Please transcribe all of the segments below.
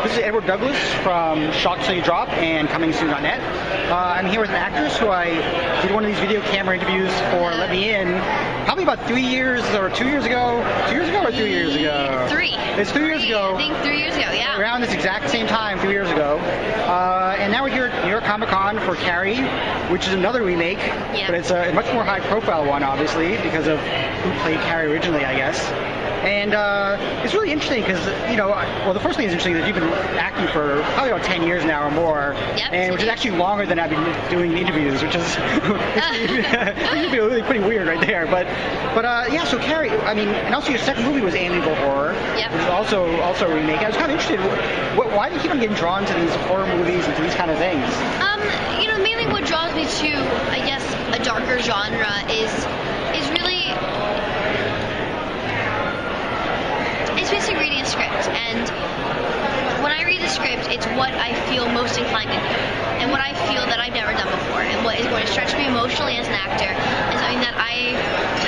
This is Edward Douglas from Shock Till You Drop and ComingSoon.net. I'm here with an actress who I did one of these video camera interviews for Let Me In, probably about 3 years or 2 years ago. 2 years ago or 3 years ago? Three. It's 3 years ago. I think 3 years ago, yeah. Around this exact same time, 3 years ago. And now we're here at New York Comic Con for Carrie, which is another remake, but it's a much more high-profile one, obviously, because of who played Carrie originally, I guess. And it's really interesting because, you know, well, the first thing is interesting that you've been acting for probably about 10 years now or more, and which is actually longer than I've been doing interviews, which is really pretty weird right there. But yeah, so Carrie, I mean, and also your second movie was Amityville Horror, which is also a remake. I was kind of interested, why do you keep on getting drawn to these horror movies and to these kind of things? You know, mainly what draws me to, I guess, a darker genre is really. It's basically reading a script, and when I read a script, it's what I feel most inclined to do, and what I feel that I've never done before, and what is going to stretch me emotionally as an actor, and something that I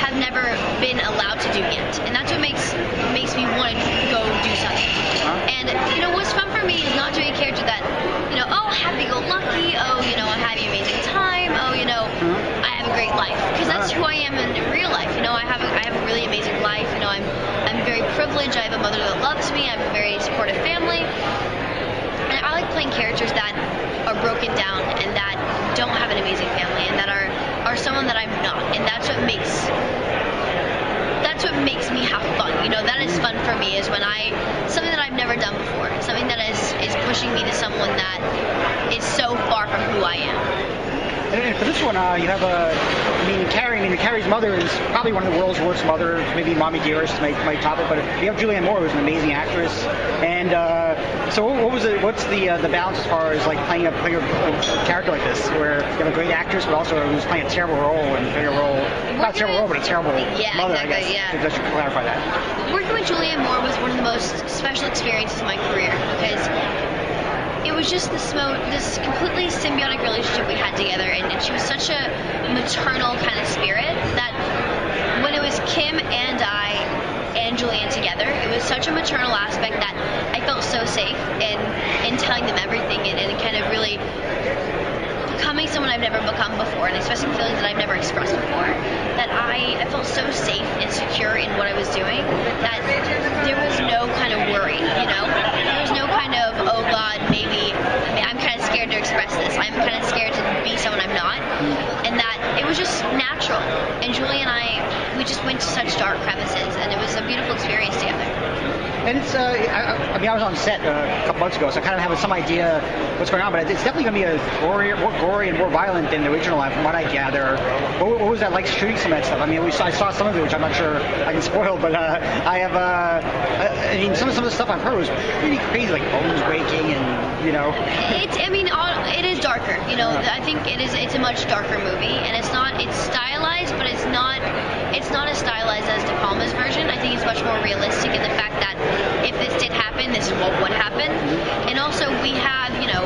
have never been allowed to do yet, and that's what makes me want to go do something. And you know, what's fun for me is not doing a character that, you know, oh, happy-go-lucky, oh, you know, I'm having an amazing time, oh, you know, I have a great life, because that's who I am in real life. You know, I have a really amazing life. You know, I'm very privileged. I have a mother that loves me. I have a very supportive family. And I like playing characters that are broken down and that don't have an amazing family and that are someone that I'm not. And that's what makes me have fun. You know, that is fun for me, is when something that I've never done before, something that is pushing me to someone that is so far from who I am. And for this one, you have Carrie's mother is probably one of the world's worst mothers. Maybe Mommy Dearest might top it, but you have Julianne Moore, who's an amazing actress. And so, what's the balance as far as like playing a character like this, where you have a great actress, but also who's playing a terrible role and playing a role, not a terrible role, but a terrible mother, exactly, I guess. Yeah. Just to clarify that. Working with Julianne Moore was one of the most special experiences of my career, because it was just this completely symbiotic relationship we had together, and she was such a maternal kind of spirit that when it was Kim and I and Julianne together, it was such a maternal aspect that I felt so safe in telling them everything and kind of really becoming someone I've never become before, and expressing feelings that I've never expressed before, that I felt so safe and secure in what I was doing that there was no kind of worry, you know? There was no kind of, oh God, maybe I'm kind of scared to express this. I'm kind of scared to be someone I'm not. And that it was just natural. And Julie and I, we just went to such dark crevices, and it was a beautiful experience together. And it's, I was on set a couple months ago, so I kind of have some idea what's going on, but it's definitely going to be more gory and more violent than the original, from what I gather. What was that like shooting some of that stuff? I mean, I saw some of it, which I'm not sure I can spoil, but I mean, some of the stuff I've heard was pretty crazy, like bones breaking and, you know. It is darker, you know. I think it's a much darker movie, and it's stylized, but it's not as stylized as De Palma's version. I think it's much more realistic in the fact that if this did happen, this is what would happen. And also we have, you know,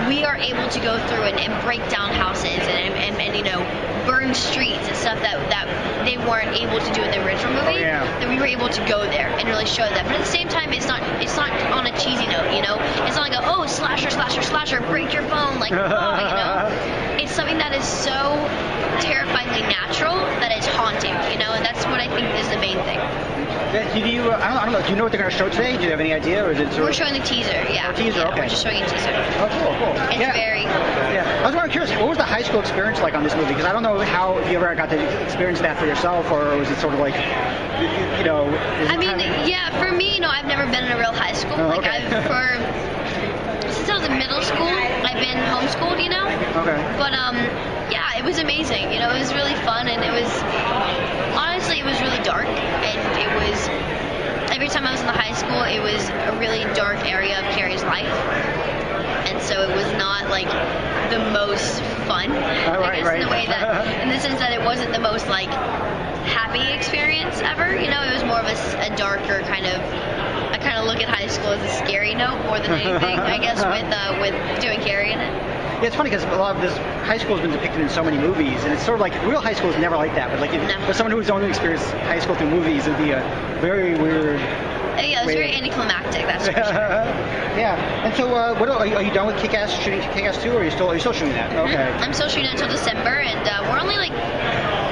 we are able to go through and break down houses and you know, burn streets and stuff that they weren't able to do in the original movie. That we were able to go there and really show that. But at the same time, it's not on a cheesy note, you know. It's not like slasher, break your phone, like, oh, you know. It's something that is so terrifyingly natural that it's haunting, you know, and that's what I think is the main thing. I don't know. Do you know what they're going to show today? Do you have any idea, or is it? We're showing the teaser. Yeah. Teaser. Okay. We're just showing a teaser. Oh, cool. It's very. Yeah. I was curious. What was the high school experience like on this movie? Because I don't know how you ever got to experience that for yourself, or was it sort of like, you know? Yeah. For me, you know, I've never been in a real high school. Since I was in middle school, I've been homeschooled, you know. Okay. But yeah, it was amazing. You know, it was really fun, and it was really dark, and it was every time I was in the high school, it was a really dark area of Carrie's life, and so it was not like the most fun, I guess, in the way that, in the sense that it wasn't the most like happy experience ever. You know, it was more of a darker kind of. I kind of look at high school as a scary note more than anything, I guess, with doing Carrie in it. Yeah, it's funny because a lot of this high school has been depicted in so many movies, and it's sort of like real high school is never like that. But like, for someone who's only experienced high school through movies, it'd be a very weird. Yeah, it was very anticlimactic. That's for sure. Yeah, yeah. And so, what are you done with Kick-Ass shooting Kick-Ass 2, or are you still shooting that? Okay. I'm still shooting until December, and we're only like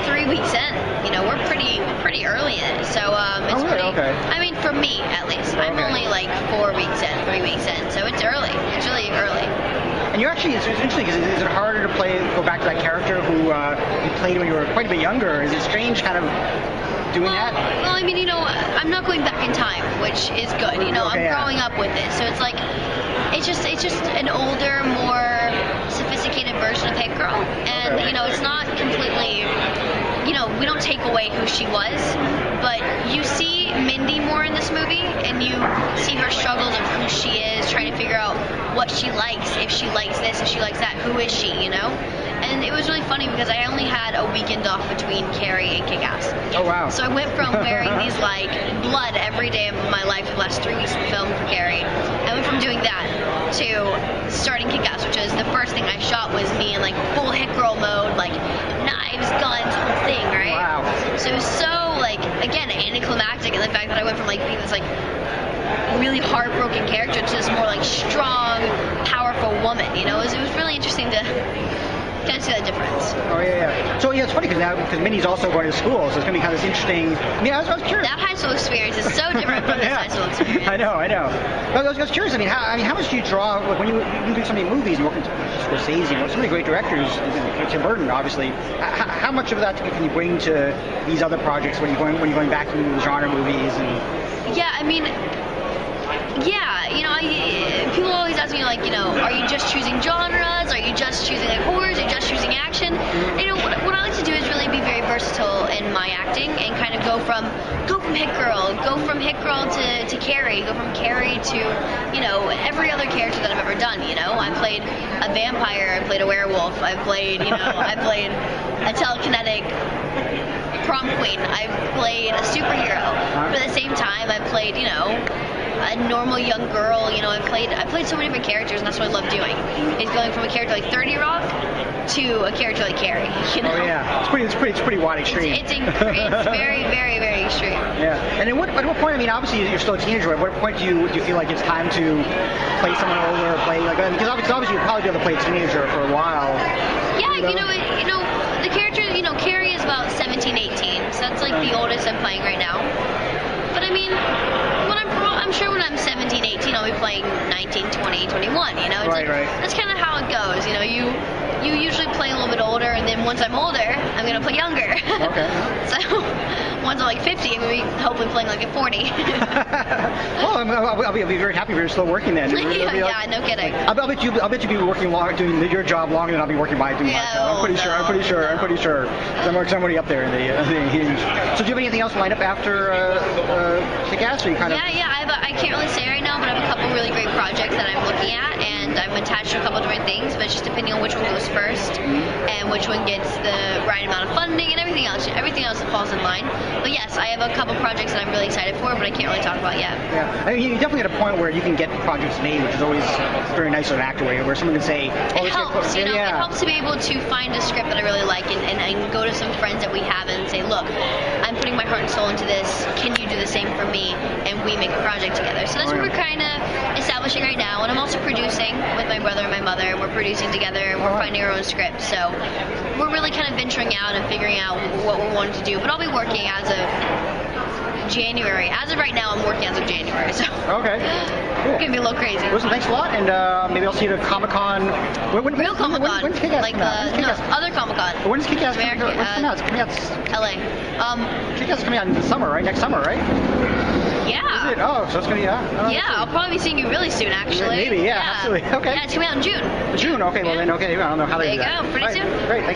3 weeks in. You know, we're pretty early in it, so it's really? pretty. Okay. I mean, for me at least, I'm only like 4 weeks in, 3 weeks in, so it's early. It's really early. And you're actually, it's interesting because is it harder to go back to that character who you played when you were quite a bit younger? Is it strange kind of doing that? Well, I mean, you know, I'm not going back in time, which is good. You know, I'm growing up with it, so it's like, it's just an older, more sophisticated version of Hit Girl, and you know, it's not completely, you know, we don't take away who she was, but you see Mindy more in this movie, and you see her struggles of who she is, trying to figure out what she likes, if she likes this, if she likes that, who is she, you know? And it was really funny because I only had a weekend off between Carrie and Kick-Ass. Oh, wow. So I went from wearing these, like, blood every day of my life for the last 3 weeks of film for Carrie. I went from doing that to starting Kick-Ass, which is the first thing I shot was me in, like, full hit girl mode, like, knives, guns, whole thing, right? Wow. So it was so, like, again, anticlimactic in the fact that I went from, like, being this, like, really heartbroken character to this more, like, strong, powerful woman, you know? It was really interesting to kind of see that difference. Oh, yeah. So, yeah, it's funny because Minnie's also going to school, so it's going to be kind of this interesting. I mean, I was curious. That high school experience is so different from this high school experience. I know. But I was curious. I mean, how much do you draw, like, when you do so many movies and work with Scorsese and so many great directors, Tim Burton, obviously, how much of that can you bring to these other projects when you're going back to the genre movies? Yeah, I mean, yeah, you know, people always ask me, like, you know, are you just choosing genres? Are you just choosing, like, horrors? Are you just choosing action? You know, what I like to do is really be very versatile in my acting and kind of go from Hit Girl, to Carrie, go from Carrie to, you know, every other character that I've ever done, you know? I played a vampire, I played a werewolf, I played a telekinetic prom queen, I've played a superhero. But at the same time, I played, you know, a normal young girl, you know, I played so many different characters, and that's what I love doing. Is going from a character like 30 Rock to a character like Carrie, you know? Oh, yeah. It's pretty wide extreme. It's very, very, very extreme. Yeah. And at what point, I mean, obviously you're still a teenager, at what point do you feel like it's time to play someone older or play, like, because obviously you'll probably be able to play a teenager for a while. Yeah, you know, the character, you know, Carrie is about 17, 18, so that's like the oldest I'm playing right now. But I mean, I'm sure when I'm 17, 18, I'll be playing 19, 20, 21, you know? It's right. That's kind of how it goes, you know? You usually play a little bit older, and then once I'm older, I'm going to play younger. Okay. So, once I'm like 50, I'm going to be hopefully playing like at 40. Well, I'll be very happy if you're still working then. Yeah, no kidding. I'll bet you'll be working doing your job longer than I'll be working doing my job. I'm pretty sure. Somebody up there in the So do you have anything else lined up after Kick-Ass? Yeah. I can't really say right now, but I have a couple really great projects that I'm looking at, and I'm attached to a couple different things, but it's just depending on which one goes first and which one gets the right amount of funding and everything else that falls in line. But yes, I have a couple projects that I'm really excited for, but I can't really talk about yet. Yeah, I mean, you're definitely at a point where you can get projects made, which is always very nice as an actor, where someone can say, it helps, you know, it helps to be able to find a script that I really like and go to some friends that we have and say, look, I'm putting my heart and soul into this, can you do the same for me? And we make a project together. So that's what we're kind of establishing right now, and I'm also producing with my brother and my mother. We're producing together, and we're finding our own script. So we're really kind of venturing out and figuring out what we're wanting to do. But I'll be working as of January. As of right now, I'm working as of January. So okay, cool. It's gonna be a little crazy. Listen, thanks a lot, and maybe I'll see you at Comic-Con. Real Comic-Con, when's Kick-Ass like other Comic-Con. When's Kick-Ass coming out? It's coming out? LA. Kick-Ass is coming out in the summer, right? Next summer, right? Yeah. Is it? Oh, so it's gonna be I'll probably be seeing you really soon, actually. Maybe, yeah. Absolutely. Okay. Yeah, it's coming out in June. June. Okay. Well then, okay. I don't know how they do that. There you go. Pretty soon. Great. Thanks.